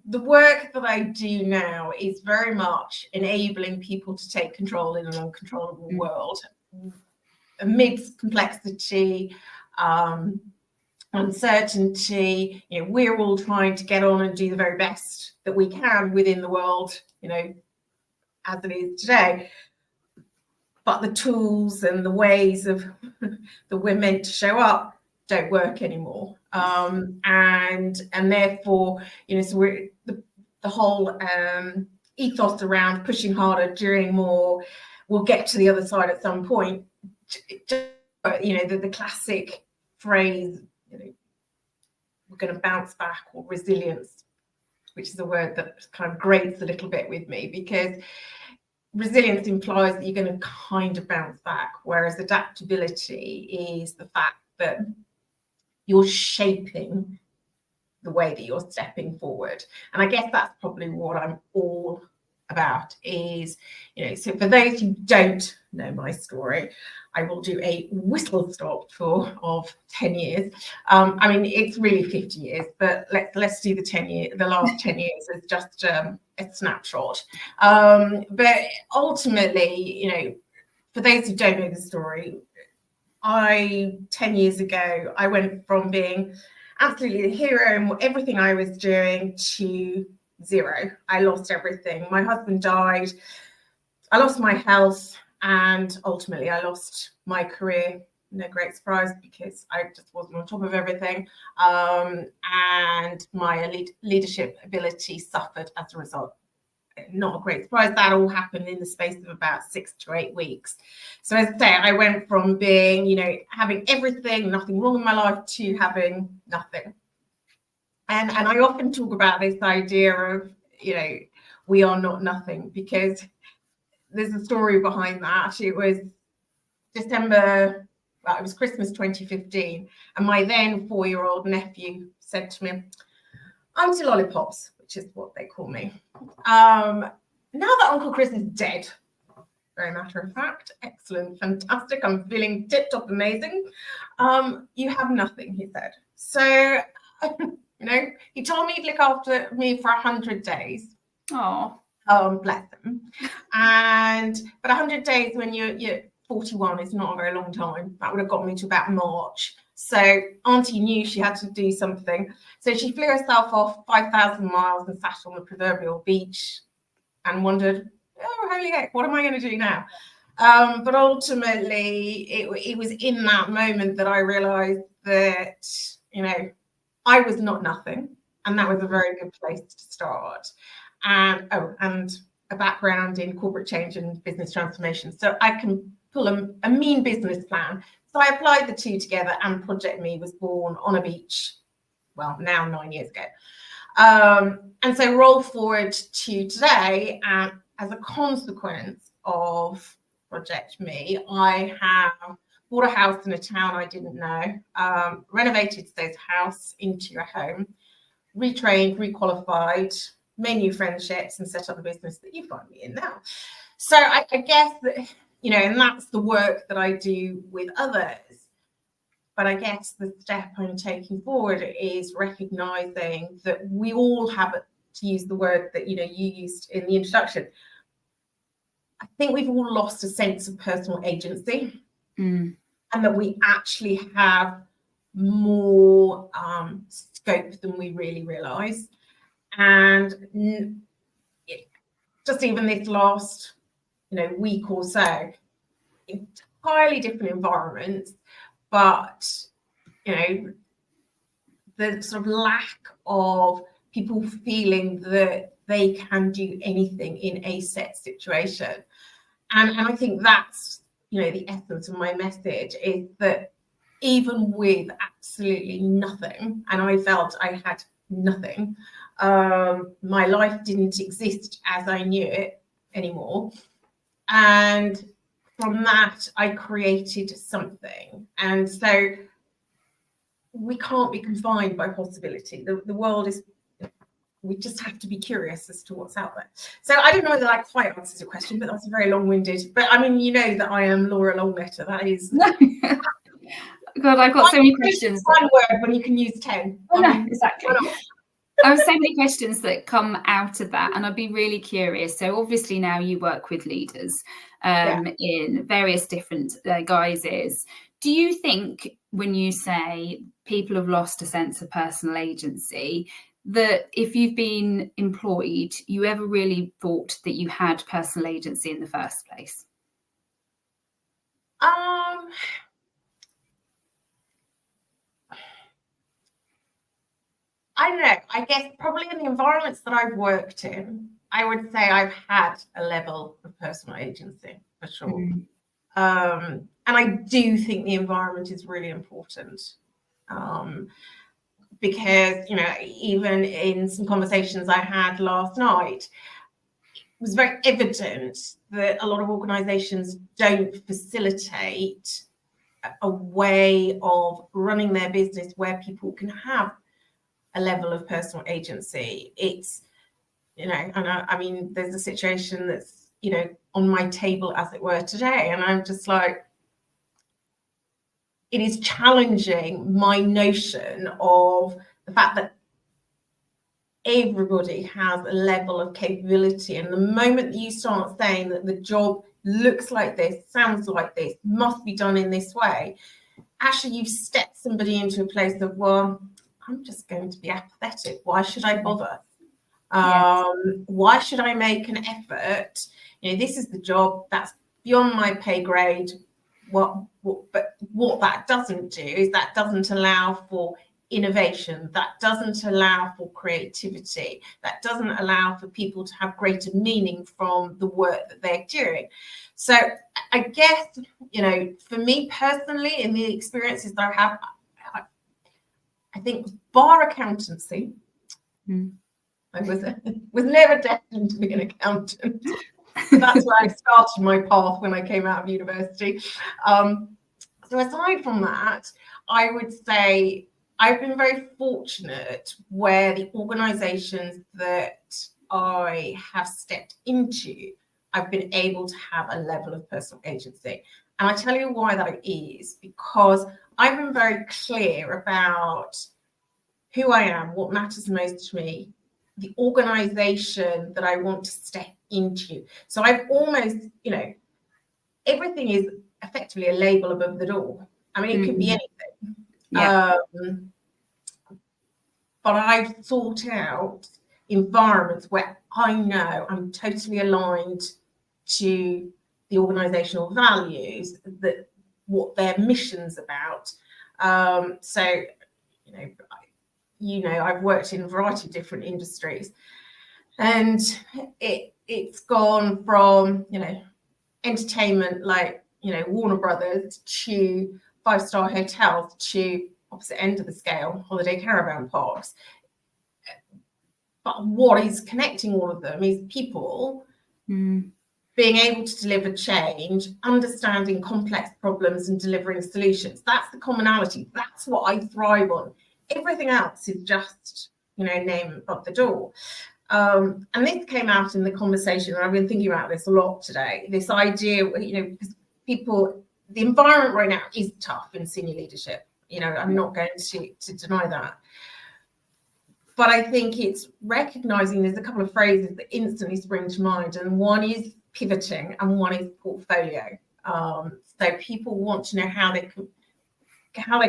the work that I do now is very much enabling people to take control in an uncontrollable world amidst complexity, uncertainty. We're all trying to get on and do the very best that we can within the world, as it is today. But the tools and the ways of that we're meant to show up don't work anymore. And therefore, so we're the whole ethos around pushing harder, doing more, we'll get to the other side at some point. The classic phrase, we're going to bounce back, or resilience, which is a word that kind of grates a little bit with me, because resilience implies that you're going to kind of bounce back, whereas adaptability is the fact that you're shaping the way that you're stepping forward. And I guess that's probably what I'm all about is, so for those who don't know my story, I will do a whistle stop tour of 10 years. It's really 50 years, but let's do the last 10 years as just a snapshot. But ultimately, for those who don't know the story, 10 years ago, I went from being absolutely the hero in everything I was doing to zero. I lost everything. My husband died. I lost my health, and ultimately I lost my career. No great surprise, because I just wasn't on top of everything. And my leadership ability suffered as a result. Not a great surprise. That all happened in the space of about 6 to 8 weeks. So as I say, I went from being, having everything, nothing wrong in my life, to having nothing. And I often talk about this idea of, we are not nothing, because there's a story behind that. It was it was Christmas 2015, and my then 4-year-old nephew said to me, "Auntie Lollipops," which is what they call me, "now that Uncle Chris is dead," very matter of fact, excellent, fantastic, I'm feeling tip-top amazing, "you have nothing," he said. So, he told me he'd look after me for 100 days. Oh, bless him. But 100 days when you're 41 is not a very long time. That would have got me to about March. So Auntie knew she had to do something. So she flew herself off 5,000 miles and sat on the proverbial beach and wondered, oh, holy heck, what am I going to do now? But ultimately, it was in that moment that I realised that, I was not nothing. And that was a very good place to start. And a background in corporate change and business transformation. So I can pull a mean business plan. So I applied the two together, and Project Me was born on a beach, well, now 9 years ago. And so roll forward to today, and as a consequence of Project Me, I have bought a house in a town I didn't know, renovated Stowe's house into a home, retrained, requalified, made new friendships, and set up the business that you find me in now. So I guess that, and that's the work that I do with others. But I guess the step I'm taking forward is recognizing that we all have, to use the word that, you used in the introduction, I think we've all lost a sense of personal agency, and that we actually have more scope than we really realize. And just even this last, week or so, entirely different environments, but, the sort of lack of people feeling that they can do anything in a set situation. And I think that's, the essence of my message, is that even with absolutely nothing, and I felt I had nothing, my life didn't exist as I knew it anymore. And from that, I created something. And so we can't be confined by possibility. The world is, we just have to be curious as to what's out there. So I don't know whether that quite answers your question, but that's very long-winded. But I mean, that I am Laura Longletter. That is... God, I've got so many questions. One word when you can use 10. Oh, no, exactly. I have so many questions that come out of that, and I'd be really curious. So obviously now you work with leaders in various different guises. Do you think when you say people have lost a sense of personal agency, that if you've been employed, you ever really thought that you had personal agency in the first place? I don't know. I guess probably in the environments that I've worked in, I would say I've had a level of personal agency for sure. And I do think the environment is really important. Because, you know, even in some conversations I had last night, it was very evident that a lot of organizations don't facilitate a way of running their business where people can have a level of personal agency. It's, you know, and I mean, there's a situation that's, you know, on my table, as it were, today, and I'm just like, it is challenging my notion of the fact that everybody has a level of capability. And the moment that you start saying that the job looks like this, sounds like this, must be done in this way, actually you've stepped somebody into a place of, well, I'm just going to be apathetic. Why should I bother? Why should I make an effort? You know, this is the job that's beyond my pay grade. But what that doesn't do is that doesn't allow for innovation, that doesn't allow for creativity, that doesn't allow for people to have greater meaning from the work that they're doing. So I guess, you know, for me personally, in the experiences that I have, I think bar accountancy, I was never destined to be an accountant. That's where I started my path when I came out of university. So aside from that, I would say I've been very fortunate where the organizations that I have stepped into, I've been able to have a level of personal agency. And I tell you why that is, because I've been very clear about who I am, what matters most to me, the organization that I want to step into. So I've almost, you know, everything is effectively a label above the door. I mean, it could be anything. But I've sought out environments where I know I'm totally aligned to the organizational values, that what their mission's about. So, I've worked in a variety of different industries, and it's gone from, you know, entertainment like, you know, Warner Brothers, to 5-star hotels, to opposite end of the scale, holiday caravan parks. But what is connecting all of them is people being able to deliver change, understanding complex problems and delivering solutions. That's the commonality. That's what I thrive on. Everything else is just, you know, name above the door. And this came out in the conversation, and I've been thinking about this a lot today, this idea, you know, because the environment right now is tough in senior leadership. You know, I'm not going to deny that. But I think it's recognizing there's a couple of phrases that instantly spring to mind, and one is pivoting and one is portfolio. So people want to know how they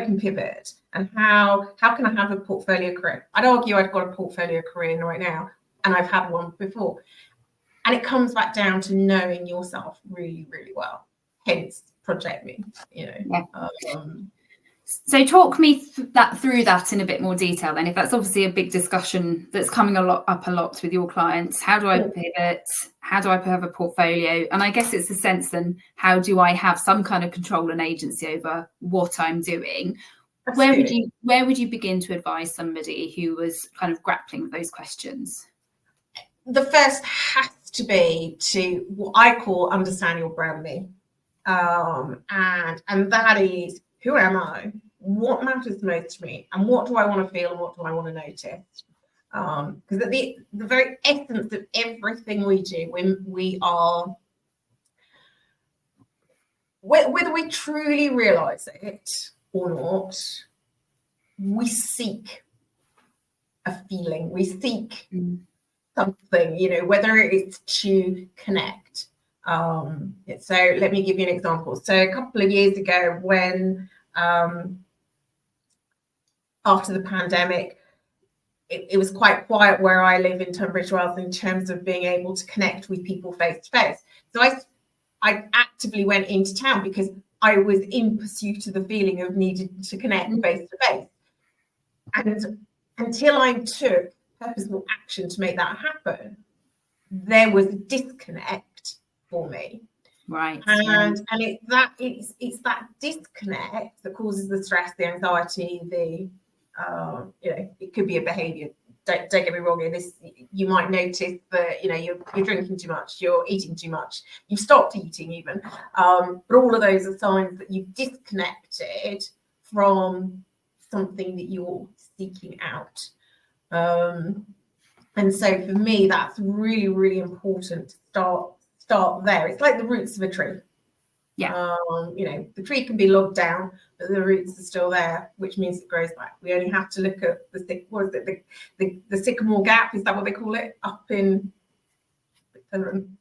can pivot, and how can I have a portfolio career. I'd argue I've got a portfolio career right now, and I've had one before. And it comes back down to knowing yourself really, really well. Hence, Project Me, you know. So talk me through that in a bit more detail then. If that's obviously a big discussion that's coming up a lot with your clients. How do I pivot? How do I have a portfolio? And I guess it's the sense then, how do I have some kind of control and agency over what I'm doing? Where would you begin to advise somebody who was kind of grappling with those questions? The first has to be to what I call understand your brand name. And that is, who am I? What matters most to me? And what do I want to feel, and what do I want to notice? Because at the very essence of everything we do, when we are, whether we truly realize it or not, we seek a feeling. We seek something, you know, whether it's to connect. So let me give you an example. So a couple of years ago, when after the pandemic, it was quite quiet where I live in Tunbridge Wells in terms of being able to connect with people face to face. So I actively went into town because I was in pursuit of the feeling of needing to connect face to face. And until I took purposeful action to make that happen, there was a disconnect for me. Right. And it's that disconnect that causes the stress, the anxiety, the you know, it could be a behavior. Don't get me wrong, you might notice that, you know, you're drinking too much, you're eating too much, you've stopped eating even, but all of those are signs that you've disconnected from something that you're seeking out. And so for me, that's really, really important to start there. It's like the roots of a tree. Yeah. You know, the tree can be logged down, but the roots are still there, which means it grows back. We only have to look at the sycamore gap, is that what they call it, up in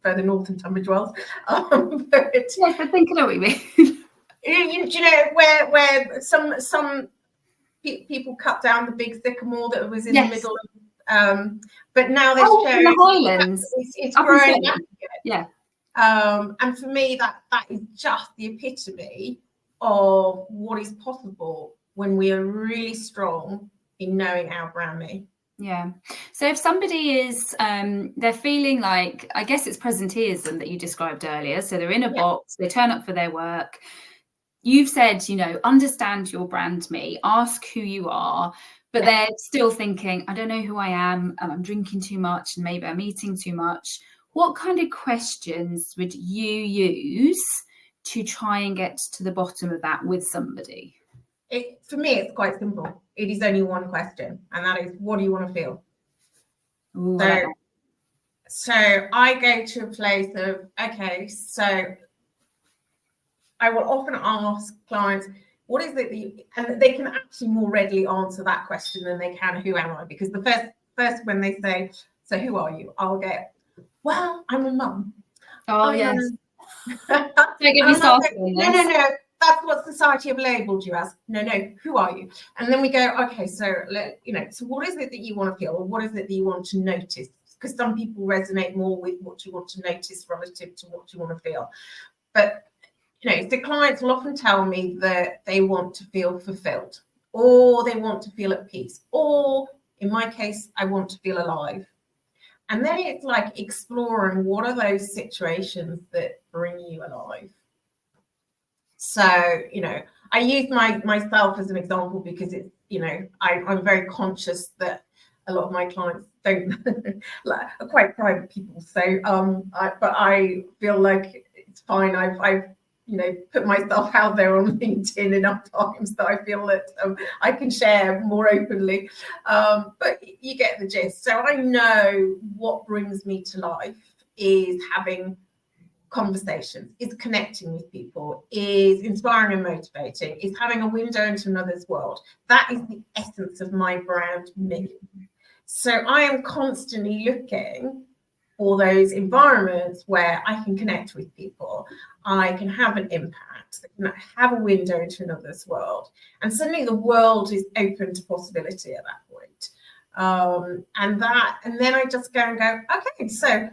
further north in Tunbridge Wells. But yes, I think I know what you mean. you know, where some people cut down the big sycamore that was in the middle of, but now they're showing in the Highlands. It's growing back again. Yeah. And for me, that is just the epitome of what is possible when we are really strong in knowing our brand me. Yeah. So if somebody is, they're feeling like, I guess it's presenteeism that you described earlier. So they're in a box, they turn up for their work. You've said, you know, understand your brand me, ask who you are, but they're still thinking, I don't know who I am, and I'm drinking too much, and maybe I'm eating too much. What kind of questions would you use to try and get to the bottom of that with somebody? For me, it's quite simple. It is only one question, and that is, what do you want to feel? Ooh, so I go to a place of, okay, so I will often ask clients, what is it that and they can actually more readily answer that question than they can, who am I? Because the first when they say, so who are you? I'll get, well, I'm a mum. Oh, yes. Don't get me started on this. No. That's what society have labelled you as. No, who are you? And then we go, okay, so so what is it that you want to feel, or what is it that you want to notice? Because some people resonate more with what you want to notice relative to what you want to feel. But the clients will often tell me that they want to feel fulfilled, or they want to feel at peace, or in my case, I want to feel alive. And then it's like exploring what are those situations that bring you alive. So, I use myself as an example because it's, I'm very conscious that a lot of my clients are quite private people. So, but I feel like it's fine. I've put myself out there on LinkedIn enough times that I feel that I can share more openly. But you get the gist. So I know what brings me to life is having conversations, is connecting with people, is inspiring and motivating, is having a window into another's world. That is the essence of my brand me. So I am constantly looking for those environments where I can connect with people, I can have an impact, I can have a window into another's world. And suddenly the world is open to possibility at that point. And then I just go, okay, so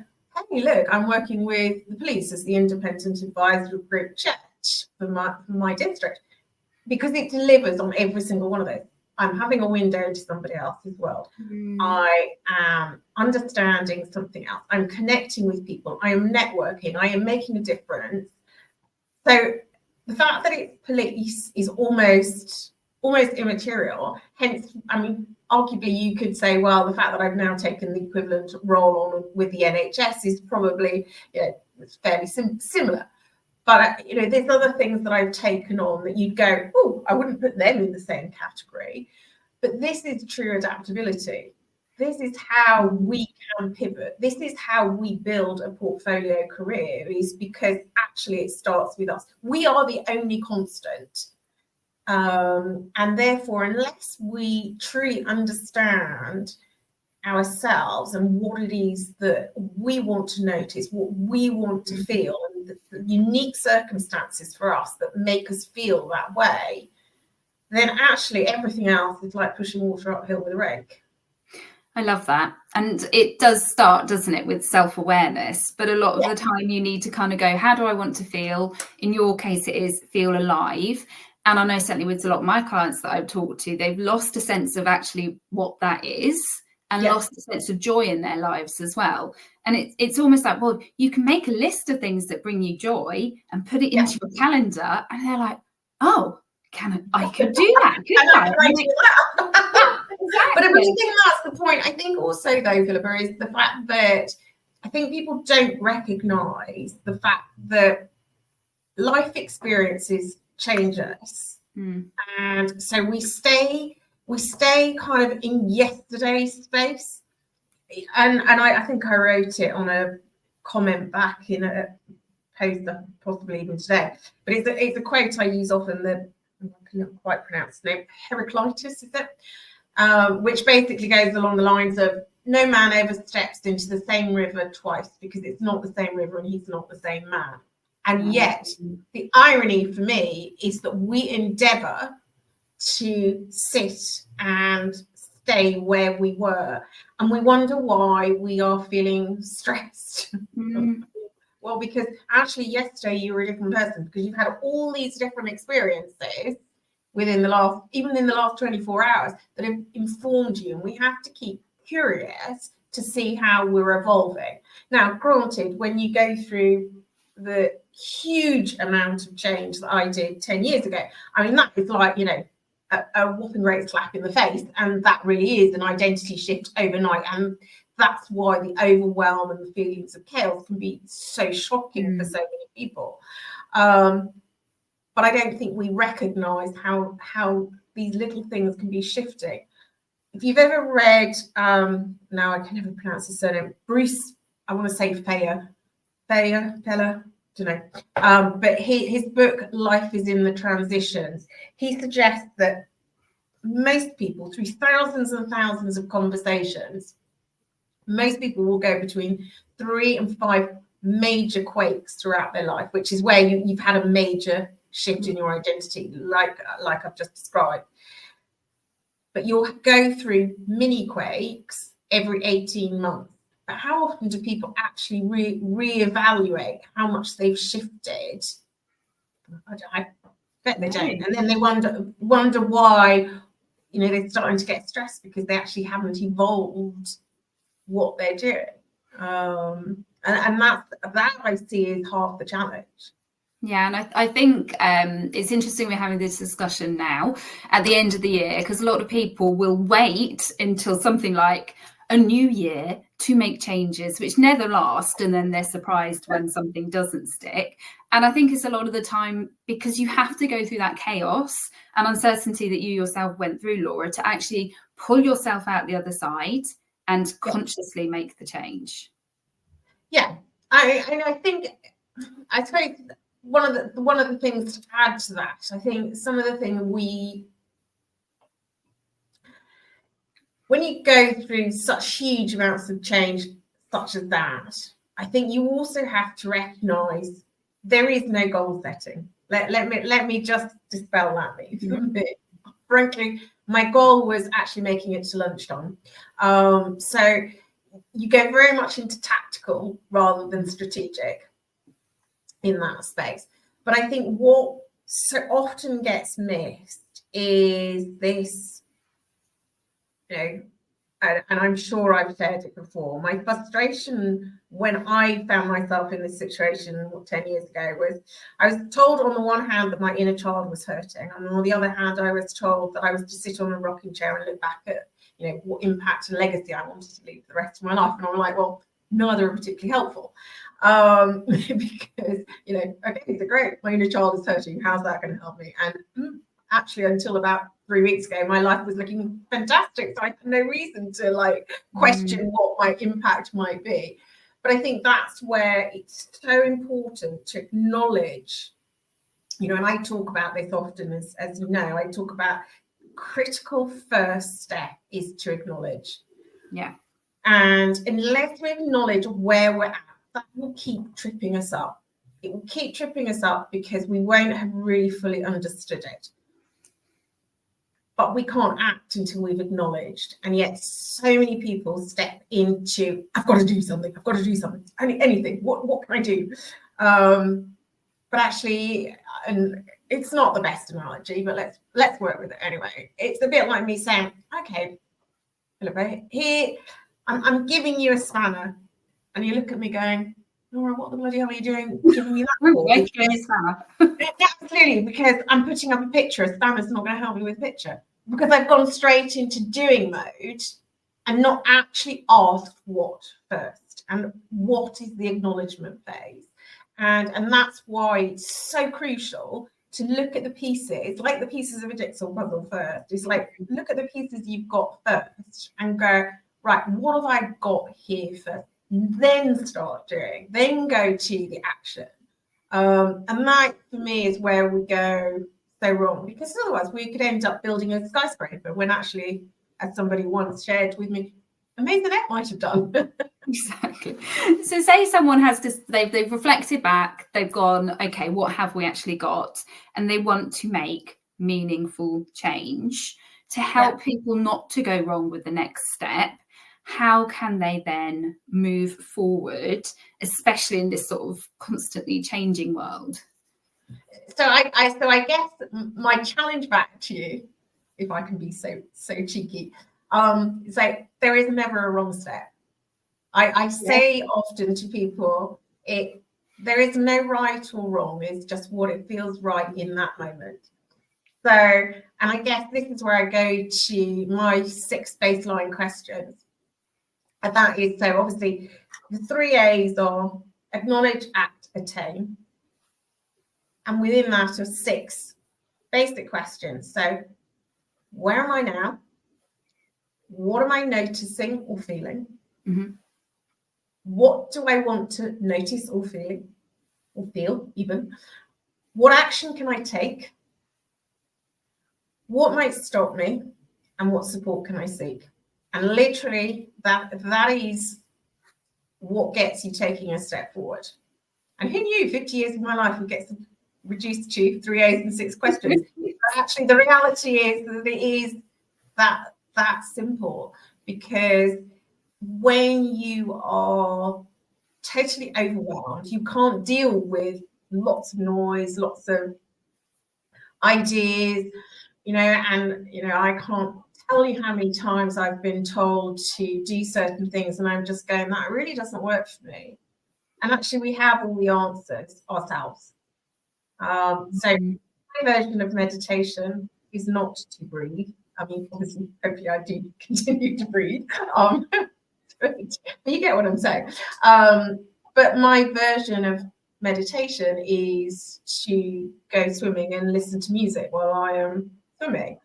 hey, look, I'm working with the police as the independent advisory group judge for my district, because it delivers on every single one of those. I'm having a window into somebody else's world. I am understanding something else. I'm connecting with people. I am networking. I am making a difference. So the fact that it's police is almost immaterial. Hence, arguably you could say, well, the fact that I've now taken the equivalent role on with the NHS is probably, it's fairly similar. But, there's other things that I've taken on that you'd go, oh, I wouldn't put them in the same category. But this is true adaptability. This is how we can pivot. This is how we build a portfolio career, is because actually it starts with us. We are the only constant And therefore, unless we truly understand ourselves and what it is that we want to notice, what we want to feel, and the unique circumstances for us that make us feel that way, then actually everything else is like pushing water uphill with a rake. I love that. And it does start, doesn't it, with self-awareness, but a lot of the time you need to kind of go, how do I want to feel? In your case, it is feel alive. And I know certainly with a lot of my clients that I've talked to, they've lost a sense of actually what that is, and lost a sense of joy in their lives as well. And it's almost like, well, you can make a list of things that bring you joy and put it into your calendar, and they're like, oh, I could do that, couldn't I? But I really think that's the point. I think also, though, Philippa, is the fact that I think people don't recognise the fact that life experiences change us. And so we stay kind of in yesterday's space. And I think I wrote it on a comment back in a post, possibly even today. But it's a quote I use often, that I can't quite pronounce the name, Heraclitus, is it? Which basically goes along the lines of, no man ever steps into the same river twice, because it's not the same river and he's not the same man. And yet, the irony for me is that we endeavour to sit and stay where we were, and we wonder why we are feeling stressed. Well, because actually yesterday you were a different person, because you've had all these different experiences within the last 24 hours that have informed you, and we have to keep curious to see how we're evolving. Now, granted, when you go through the huge amount of change that I did 10 years ago, I mean, that is like, a whopping great slap in the face, and that really is an identity shift overnight, and that's why the overwhelm and the feelings of chaos can be so shocking for so many people. But I don't think we recognise how these little things can be shifting. If you've ever read, now I can never pronounce his surname, Bruce, I want to say Fella, don't know. But his book, Life is in the Transitions, he suggests that most people, through thousands and thousands of conversations, most people will go between 3 and 5 major quakes throughout their life, which is where you've had a major shift in your identity, like I've just described. But you'll go through mini quakes every 18 months. But how often do people actually reevaluate how much they've shifted? I bet they don't. And then they wonder why, they're starting to get stressed, because they actually haven't evolved what they're doing. And that I see is half the challenge. Yeah, and I think it's interesting we're having this discussion now at the end of the year, because a lot of people will wait until something like a new year to make changes, which never last, and then they're surprised when something doesn't stick. And I think it's a lot of the time because you have to go through that chaos and uncertainty that you yourself went through, Laura, to actually pull yourself out the other side and consciously make the change. Yeah, I think, I suppose one of the things to add to that, I think some of the things when you go through such huge amounts of change such as that, I think you also have to recognise there is no goal setting. Let me just dispel that myth. Mm-hmm. Frankly, my goal was actually making it to lunchtime. So you go very much into tactical rather than strategic in that space. But I think what so often gets missed is this, and I'm sure I've said it before, my frustration when I found myself in this situation 10 years ago was I was told on the one hand that my inner child was hurting, and on the other hand I was told that I was to sit on a rocking chair and look back at what impact and legacy I wanted to leave for the rest of my life. And I'm like, well, neither are particularly helpful, because okay, so great, my inner child is hurting, how's that going to help me? And actually, until about 3 weeks ago, my life was looking fantastic, so I had no reason to question what my impact might be. But I think that's where it's so important to acknowledge and I talk about this often, as you know, I talk about critical first step is to acknowledge. Yeah. And unless we acknowledge where we're at, that will keep tripping us up. It will keep tripping us up because we won't have really fully understood it. But we can't act until we've acknowledged. And yet so many people step into, I've got to do something, anything, what can I do? But actually, and it's not the best analogy, but let's work with it anyway. It's a bit like me saying, okay, Philippa, here, I'm giving you a spanner, and you look at me going, Laura, what the bloody hell are you doing giving me that for? Absolutely, because I'm putting up a picture. A spanner's not going to help me with a picture, because I've gone straight into doing mode and not actually asked what first, and what is the acknowledgement phase. And that's why it's so crucial to look at the pieces, like the pieces of a jigsaw puzzle first. It's like, look at the pieces you've got first and go, right, what have I got here first? Then start doing, then go to the action. And that, for me, is where we go so wrong, because otherwise we could end up building a skyscraper when actually, as somebody once shared with me, a maisonette might have done. Exactly. So say someone has this, they've reflected back, they've gone, okay, what have we actually got? And they want to make meaningful change to help people not to go wrong with the next step. How can they then move forward, especially in this sort of constantly changing world? So I guess my challenge back to you, if I can be so cheeky, is like, there is never a wrong step. I say often to people, there is no right or wrong. It's just what it feels right in that moment. So, and I guess this is where I go to my 6 baseline questions. And that is, so obviously the 3 A's are acknowledge, act, attain. And within that are 6 basic questions. So, where am I now? What am I noticing or feeling? Mm-hmm. What do I want to notice or feel even? What action can I take? What might stop me? And what support can I seek? And literally that is what gets you taking a step forward. And who knew 50 years of my life would get reduced to 3 A's and 6 questions? But actually the reality is that it is that simple, because when you are totally overwhelmed, you can't deal with lots of noise, lots of ideas, and I can't tell you how many times I've been told to do certain things and I'm just going, that really doesn't work for me. And actually we have all the answers ourselves. So my version of meditation is not to breathe. I mean, obviously, hopefully I do continue to breathe. But you get what I'm saying. But my version of meditation is to go swimming and listen to music while I am swimming,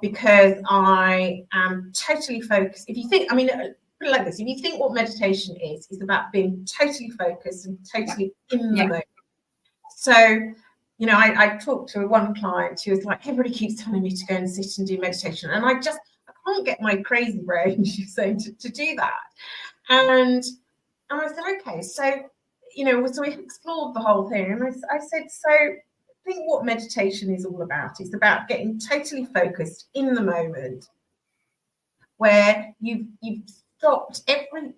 because I am totally focused. If you think, I mean, put it like this, if you think what meditation is, it's about being totally focused and totally in the moment. So, I talked to one client who was like, everybody keeps telling me to go and sit and do meditation. And I can't get my crazy brain, she's saying, to do that. And I said, okay, so, so we explored the whole thing. And I said, so I think what meditation is all about. It's about getting totally focused in the moment, where you've stopped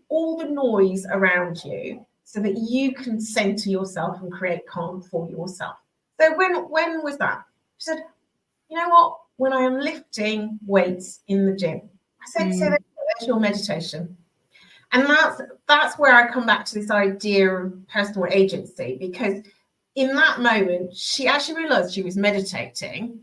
all the noise around you so that you can center yourself and create calm for yourself. So when was that? She said, you know what? When I am lifting weights in the gym. I said, so there's your meditation. And that's where I come back to this idea of personal agency, because in that moment, she actually realized she was meditating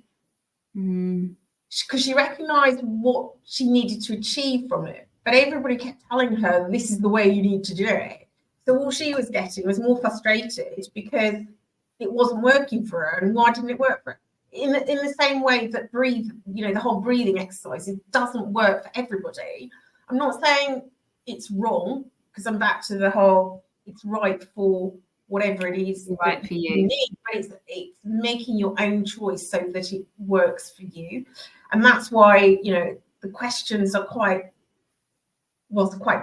because she recognized what she needed to achieve from it. But everybody kept telling her, this is the way you need to do it. So all she was getting was more frustrated because it wasn't working for her. And why didn't it work for her? In the same way that the whole breathing exercise, it doesn't work for everybody. I'm not saying it's wrong, because I'm back to the whole, it's right for whatever it is right for you. need, but it's making your own choice so that it works for you. And that's why, the questions are quite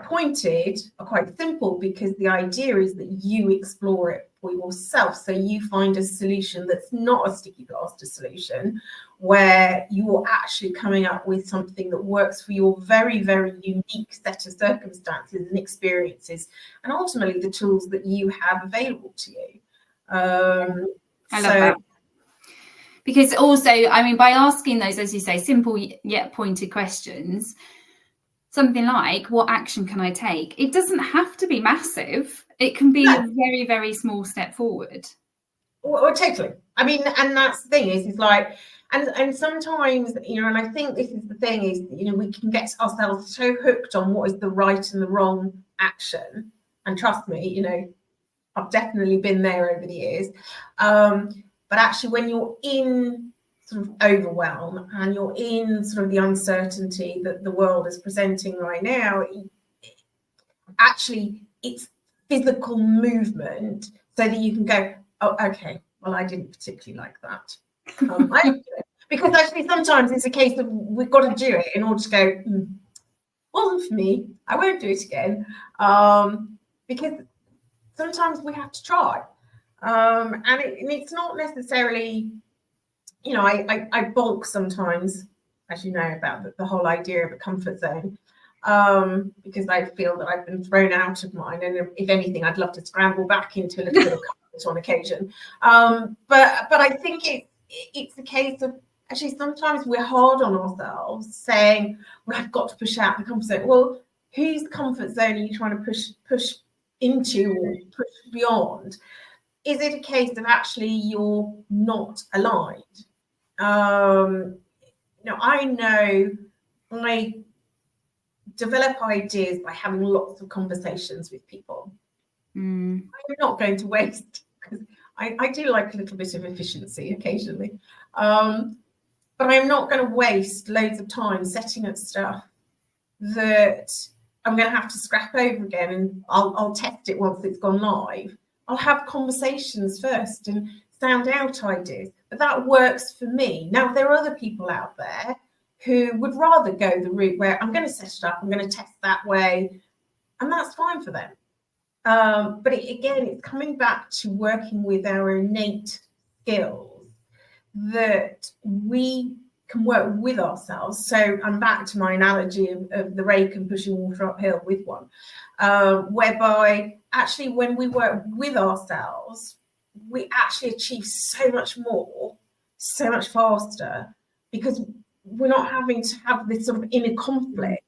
pointed, are quite simple, because the idea is that you explore it for yourself. So you find a solution that's not a sticky plaster solution, where you're actually coming up with something that works for your very, very unique set of circumstances and experiences, and ultimately the tools that you have available to you. I love that. Because also, I mean, by asking those, as you say, simple yet pointed questions, something like, what action can I take? It doesn't have to be massive. It can be a very, very small step forward. Well, totally. I mean, and that's the thing is like, and sometimes, and I think this is the thing is, we can get ourselves so hooked on what is the right and the wrong action. And trust me, I've definitely been there over the years. But actually, when you're in sort of overwhelm and you're in sort of the uncertainty that the world is presenting right now, actually it's physical movement so that you can go, oh, okay, well, I didn't particularly like that. Because actually sometimes it's a case of we've got to do it in order to go, wasn't for me, I won't do it again. Because sometimes we have to try. And it's not necessarily, I balk sometimes, as you know, about the whole idea of a comfort zone, because I feel that I've been thrown out of mine. And if anything, I'd love to scramble back into a little bit of comfort on occasion. But I think it's a case of, actually, sometimes we're hard on ourselves saying, well, I've got to push out the comfort zone. Well, whose comfort zone are you trying to push into or push beyond? Is it a case of actually you're not aligned? I know I develop ideas by having lots of conversations with people. I'm not going to waste, because I do like a little bit of efficiency occasionally. But I'm not going to waste loads of time setting up stuff that I'm going to have to scrap over again, and I'll test it once it's gone live. I'll have conversations first and sound out ideas, but that works for me. Now, there are other people out there who would rather go the route where I'm going to set it up, I'm going to test that way, and that's fine for them. But again, it's coming back to working with our innate skills that we can work with ourselves. So I'm back to my analogy of the rake and pushing water uphill with one, whereby actually when we work with ourselves, we actually achieve so much more, so much faster, because we're not having to have this sort of inner conflict.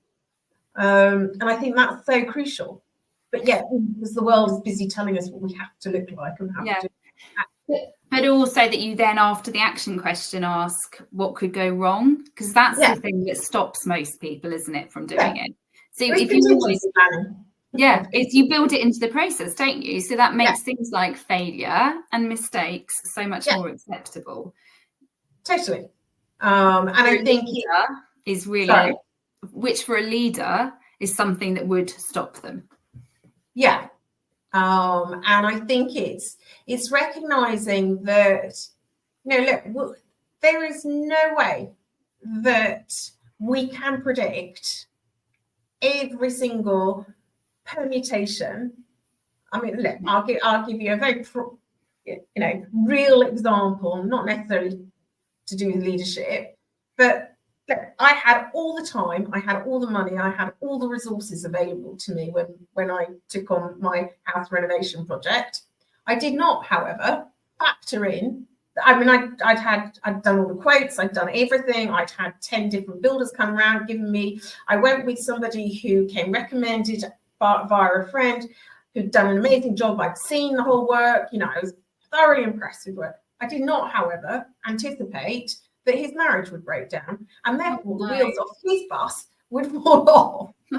And I think that's so crucial. But yeah, because the world is busy telling us what we have to look like and how to do. But also that you then, after the action question, ask what could go wrong, because that's the thing that stops most people, isn't it, from doing it? So if you always, if you build it into the process, don't you? So that makes things like failure and mistakes so much more acceptable. Totally. And I think is really, which for a leader is something that would stop them. Yeah. And I think it's recognizing that, look, there is no way that we can predict every single permutation. I mean, look, I'll give you a very, real example, not necessarily to do with leadership, but look, I had all the time, I had all the money, I had all the resources available to me when I took on my house renovation project. I did not, however, factor in. I mean, I'd done all the quotes, I'd done everything. I'd had 10 different builders come around, giving me. I went with somebody who came recommended via a friend who'd done an amazing job. I'd seen the whole work. I was thoroughly impressed with work. I did not, however, anticipate that his marriage would break down, and therefore the wheels off his bus would fall off. So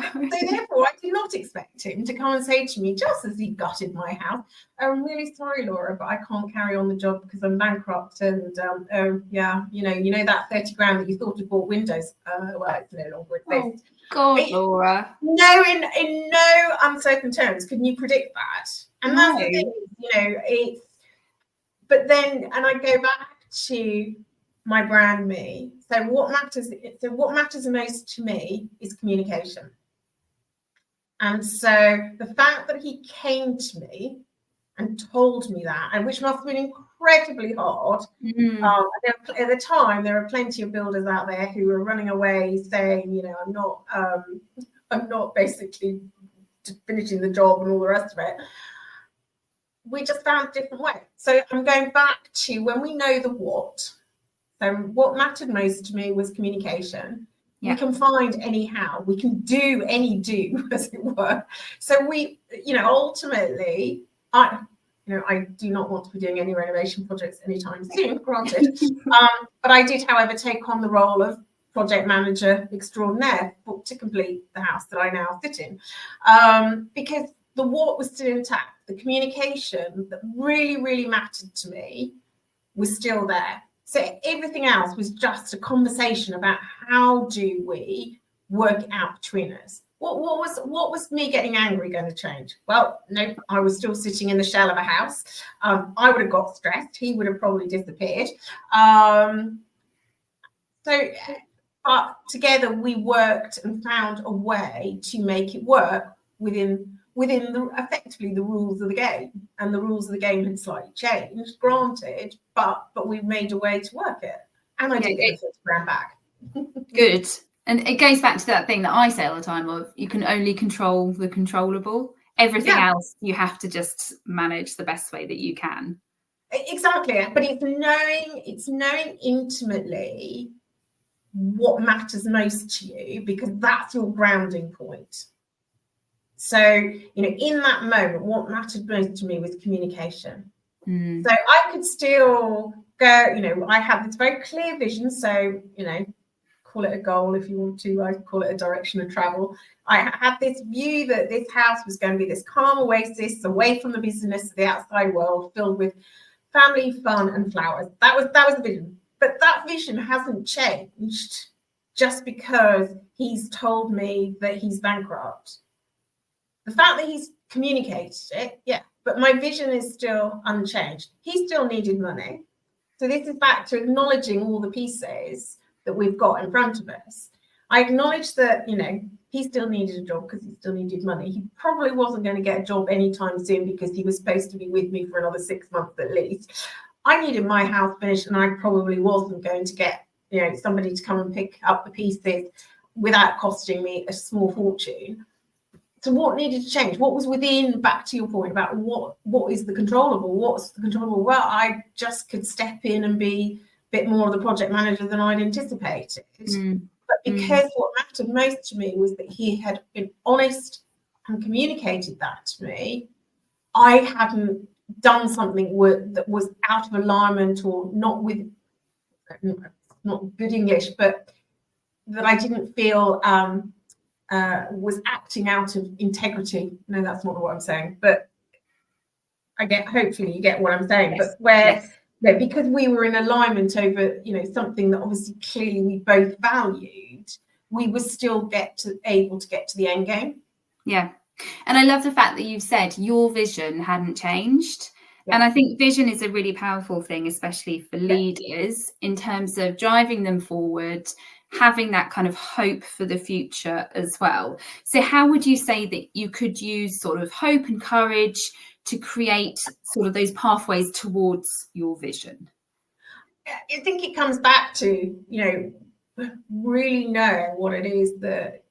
therefore, I did not expect him to come and say to me, just as he gutted my house, I'm really sorry, Laura, but I can't carry on the job because I'm bankrupt. And that 30 grand that you thought had bought windows, well, it's no longer exists. Oh, God, Laura. No, in no uncertain terms can you predict that. And that's the thing. it's, but then, and I go back to my brand me. So what matters most to me is communication. And so the fact that he came to me and told me that, and which must have been incredibly hard. At the time, there were plenty of builders out there who were running away saying, I'm not basically finishing the job and all the rest of it. We just found a different way. So I'm going back to when we know the what. So what mattered most to me was communication. Yeah. We can find any how. We can do any do, as it were. So we, ultimately, I do not want to be doing any renovation projects anytime soon, granted. But I did, however, take on the role of project manager extraordinaire to complete the house that I now sit in, because the what was still intact. The communication that really, really mattered to me was still there. So everything else was just a conversation about how do we work it out between us. What was me getting angry going to change? Well, no, I was still sitting in the shell of a house. I would have got stressed. He would have probably disappeared. But together we worked and found a way to make it work within effectively the rules of the game. And the rules of the game had slightly changed, granted, but we've made a way to work it. And I did get the £50,000 back. Good. And it goes back to that thing that I say all the time of you can only control the controllable. Everything else you have to just manage the best way that you can. Exactly. But it's knowing intimately what matters most to you, because that's your grounding point. So, in that moment, what mattered most to me was communication. So I could still go, I have this very clear vision. So, call it a goal if you want to. I call it a direction of travel. I had this view that this house was going to be this calm oasis away from the busyness of the outside world, filled with family, fun, and flowers. That was the vision. But that vision hasn't changed just because he's told me that he's bankrupt. The fact that he's communicated it, but my vision is still unchanged. He still needed money. So this is back to acknowledging all the pieces that we've got in front of us. I acknowledge that, he still needed a job because he still needed money. He probably wasn't going to get a job anytime soon because he was supposed to be with me for another 6 months at least. I needed my house finished, and I probably wasn't going to get, somebody to come and pick up the pieces without costing me a small fortune. So what needed to change? What was within, back to your point about what is the controllable? What's the controllable? Well, I just could step in and be a bit more of the project manager than I'd anticipated. But because what mattered most to me was that he had been honest and communicated that to me, I hadn't done something that was out of alignment or not good English, but that I didn't feel was acting out of integrity. No, that's not what I'm saying, but hopefully you get what I'm saying. Yes. But because we were in alignment over, something that obviously clearly we both valued, we were still able to get to the end game. Yeah. And I love the fact that you've said your vision hadn't changed. Yeah. And I think vision is a really powerful thing, especially for leaders, in terms of driving them forward, having that kind of hope for the future as well. So how would you say that you could use sort of hope and courage to create sort of those pathways towards your vision? I think it comes back to, really knowing what it is that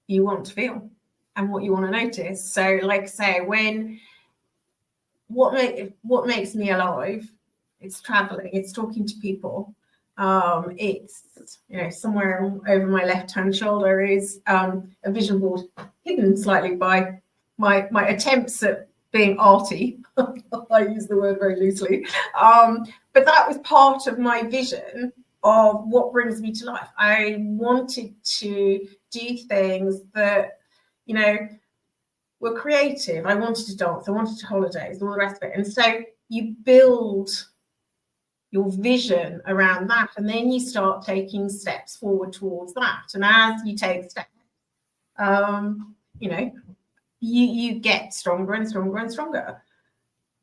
you want to feel and what you want to notice. So like I say, what makes me alive, it's traveling, it's talking to people. It's, somewhere over my left-hand shoulder is a vision board, hidden slightly by my attempts at being arty. I use the word very loosely. But that was part of my vision of what brings me to life. I wanted to do things that, were creative. I wanted to dance. I wanted to holidays, all the rest of it. And so you build your vision around that, and then you start taking steps forward towards that. And as you take steps, you get stronger and stronger and stronger.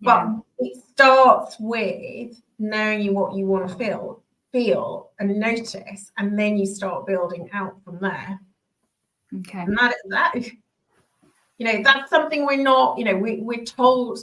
But it starts with knowing what you want to feel and notice, and then you start building out from there. Okay. And that that's something we're not, we're told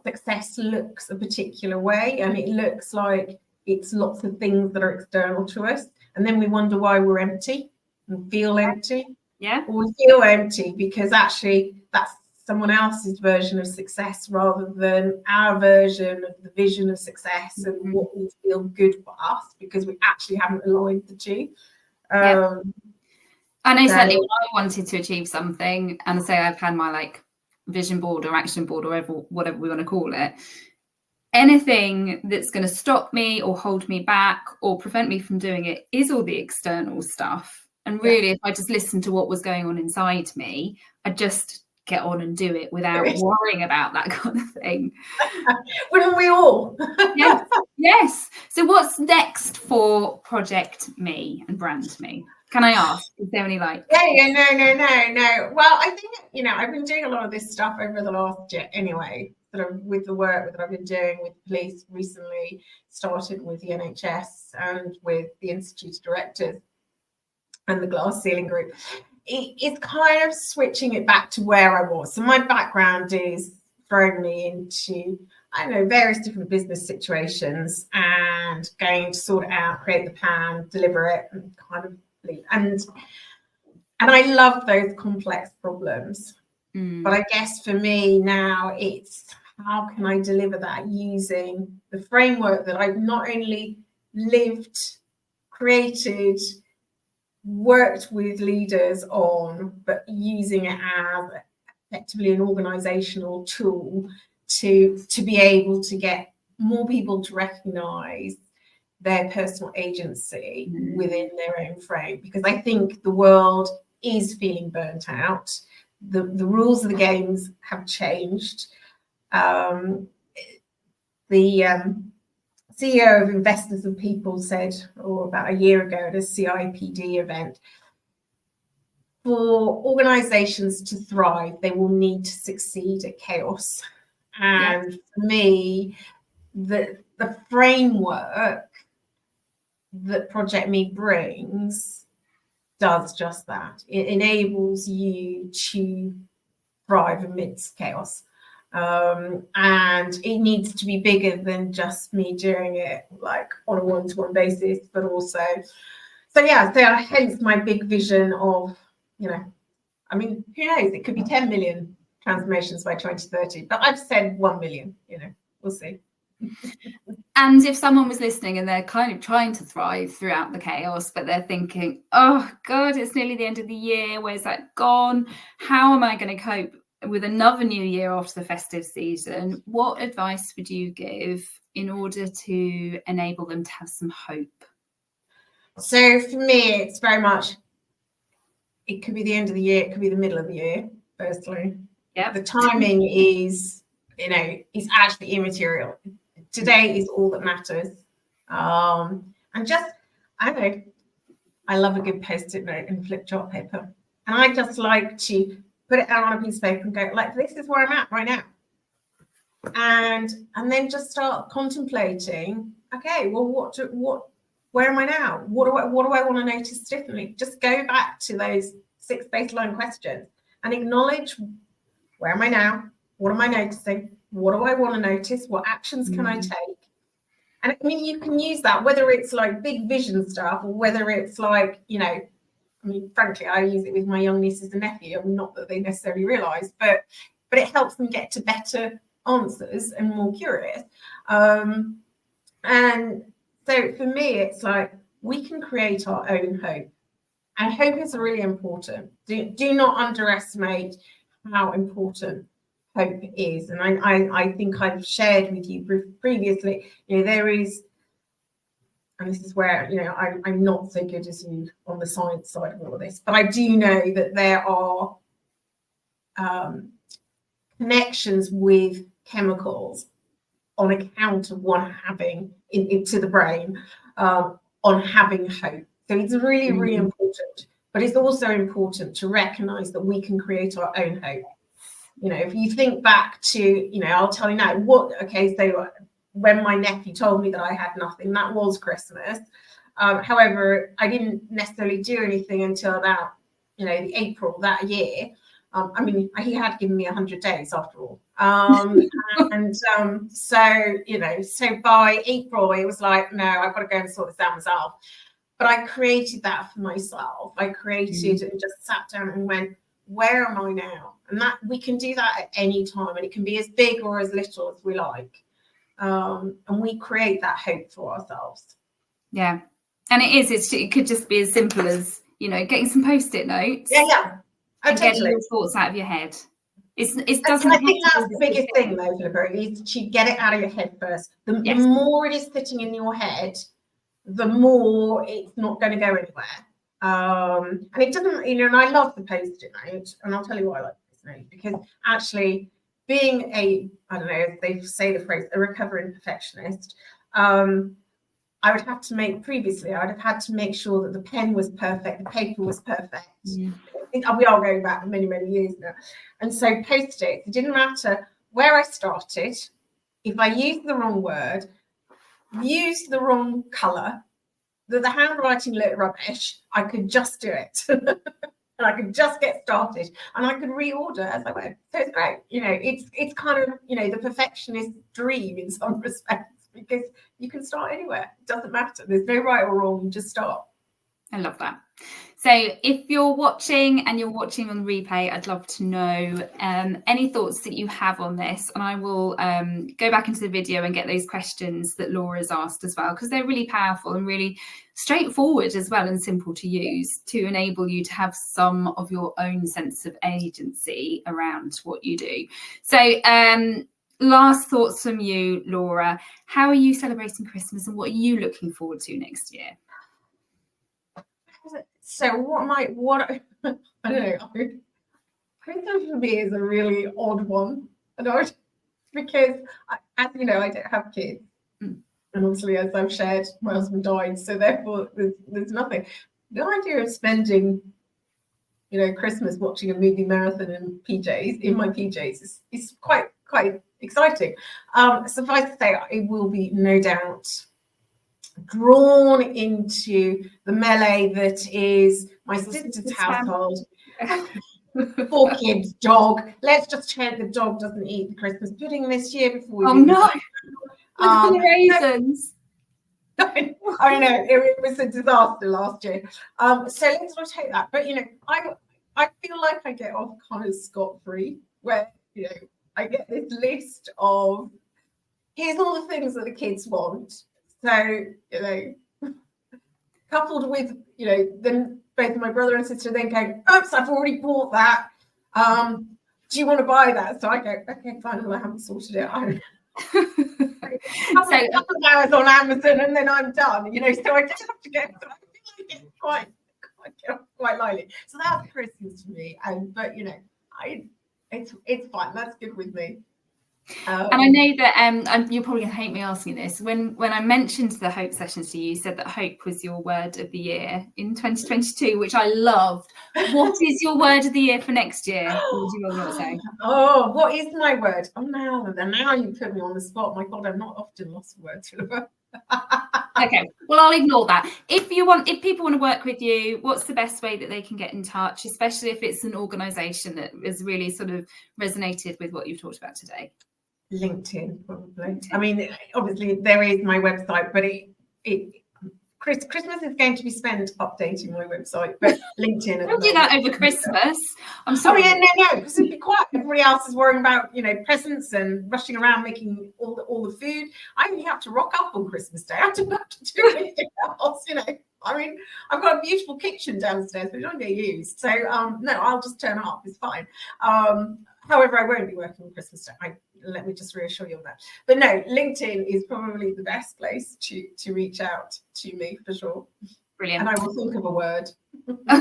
success looks a particular way, and it looks like it's lots of things that are external to us, and then we wonder why we're empty and feel empty. Or we feel empty because actually that's someone else's version of success rather than our version of the vision of success and what will feel good for us, because we actually haven't aligned the two. I know certainly when I wanted to achieve something, and say I've had my vision board or action board or whatever we want to call it, anything that's going to stop me or hold me back or prevent me from doing it is all the external stuff. And really, if I just listened to what was going on inside me, I'd just get on and do it without worrying about that kind of thing. Wouldn't we all? Yes. So what's next for Project Me and Brand Me? Can I ask? Is there any No. Well, I think, I've been doing a lot of this stuff over the last year anyway, sort of with the work that I've been doing with police recently, started with the NHS and with the Institute of Directors and the Glass Ceiling Group. It's kind of switching it back to where I was. So my background is throwing me into, various different business situations and going to sort it out, create the plan, deliver it, and kind of leave. And I love those complex problems. But I guess for me now, it's how can I deliver that using the framework that I've not only lived, created, worked with leaders on, but using it as effectively an organizational tool to be able to get more people to recognize their personal agency within their own frame. Because I think the world is feeling burnt out. The rules of the games have changed. The CEO of Investors and People said, about a year ago at a CIPD event, for organizations to thrive, they will need to succeed at chaos. And for me, the framework that Project Me brings does just that. It enables you to thrive amidst chaos. And it needs to be bigger than just me doing it on a one-to-one basis, but also, so hence my big vision of, who knows, it could be 10 million transformations by 2030, but I've said 1 million, we'll see. And if someone was listening and they're kind of trying to thrive throughout the chaos, but they're thinking, oh God, it's nearly the end of the year, where's that gone? How am I going to cope with another new year after the festive season? What advice would you give in order to enable them to have some hope? So for me, it's very much, it could be the end of the year, it could be the middle of the year, firstly. The timing is, is actually immaterial. Today is all that matters. And just, I love a good post-it note and flip chart paper. And I just like to put it out on a piece of paper and go, this is where I'm at right now. And then just start contemplating, okay, well, where am I now? What do I want to notice differently? Just go back to those 6 baseline questions and acknowledge, where am I now? What am I noticing? What do I want to notice? What actions can I take? And you can use that, whether it's big vision stuff or whether it's frankly, I use it with my young nieces and nephews, not that they necessarily realise, but it helps them get to better answers and more curious. And so for me, it's we can create our own hope. And hope is really important. Do not underestimate how important hope is. And I think I've shared with you previously, there is, and this is where, I'm not so good as you on the science side of all of this, but I do know that there are connections with chemicals on account of one having into the brain on having hope. So it's really, really important, but it's also important to recognize that we can create our own hope. You know, if you think back to, you know, I'll tell you now so when my nephew told me that I had nothing, that was Christmas. However, I didn't necessarily do anything until about, you know, the April that year. I mean, he had given me 100 days after all. So, you know, so by April, it was like, no, I've got to go and sort this out myself. But I created that for myself. I created and just sat down and went, where am I now? And that we can do that at any time, and it can be as big or as little as we like. And we create that hope for ourselves. Yeah. And it could just be as simple as, you know, getting some Post-it notes. Yeah. And getting your thoughts out of your head. It doesn't. I think that's the biggest thing, though, Philippa, is to get it out of your head first. The more it is sitting in your head, the more it's not going to go anywhere. And it doesn't, you know, and I love the Post-it note, and I'll tell you why I like this note, because actually being I don't know, if they say the phrase, a recovering perfectionist, I would have to make sure that the pen was perfect, the paper was perfect. Yeah. We are going back many, many years now. And so Post-its, it didn't matter where I started. If I used the wrong word, used the wrong colour, that the handwriting looked rubbish, I could just do it. And I could just get started, and I could reorder as I went. So it's great. You know, it's kind of, you know, the perfectionist dream in some respects, because you can start anywhere. It doesn't matter. There's no right or wrong. You just start. I love that. So if you're watching on replay, I'd love to know any thoughts that you have on this, and I will go back into the video and get those questions that Laura's asked as well, because they're really powerful and really straightforward as well, and simple to use to enable you to have some of your own sense of agency around what you do. So last thoughts from you, Laura. How are you celebrating Christmas, and what are you looking forward to next year? So I don't know. Christmas for me is a really odd one, because as you know, I don't have kids, and obviously, as I've shared, my husband died, so therefore there's nothing. The idea of spending, you know, Christmas watching a movie marathon in my PJs is quite exciting. Suffice to say, it will be no doubt drawn into the melee that is my sister's household. 4 kids, dog. Let's just check the dog doesn't eat the Christmas pudding this year before we. Oh no! With the raisins. I know it was a disaster last year. So let's not take that. But you know, I feel like I get off kind of scot-free, where, you know, I get this list of here's all the things that the kids want. So, you know, coupled with, you know, then both my brother and sister then going, oops, I've already bought that. Do you want to buy that? So I go, okay, fine, well, I haven't sorted it out. A couple of hours on Amazon and then I'm done, you know, so I just have to go. So I feel like it's quite lively. So that's Christmas for me. But, you know, it's fine. That's good with me. And I know that you're probably going to hate me asking this. When I mentioned the hope sessions to you, you said that hope was your word of the year in 2022, which I loved. What is your word of the year for next year? What would you rather say? Oh, what is my word? Oh, now you put me on the spot. My God, I'm not often lost for words. Okay, well, I'll ignore that. If people want to work with you, what's the best way that they can get in touch, especially if it's an organisation that has really sort of resonated with what you've talked about today? LinkedIn, probably. I mean, obviously there is my website, but Christmas is going to be spent updating my website, but LinkedIn. Don't do that over Christmas. I'm sorry. Oh yeah, no, because it'd be quiet. Everybody else is worrying about, you know, presents and rushing around making all the food. I only have to rock up on Christmas Day. I don't have to do anything else, you know. I mean, I've got a beautiful kitchen downstairs, but it don't get used. So no, I'll just turn up. It's fine. However, I won't be working on Christmas Day. Let me just reassure you on that. But no, LinkedIn is probably the best place to reach out to me for sure. Brilliant. And I will think of a word.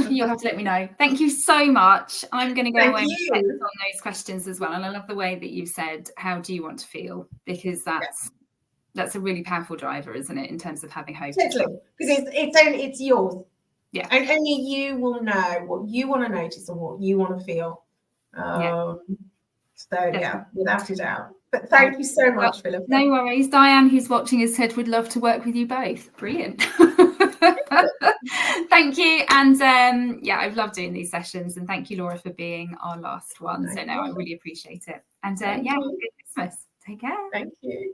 You'll have to let me know. Thank you so much. I'm going to go away and reflect on those questions as well. And I love the way that you said, how do you want to feel? Because that's a really powerful driver, isn't it, in terms of having hope? Totally. Because it's yours. Yeah. And only you will know what you want to notice and what you want to feel. So yeah, without a doubt. But thank you so much, Philippa. No worries. Diane, who's watching, has said would love to work with you both. Brilliant. Thank you. And yeah, I've loved doing these sessions. And thank you, Laura, for being our last one. So no, I really appreciate it. And yeah, have a good Christmas. Take care. Thank you.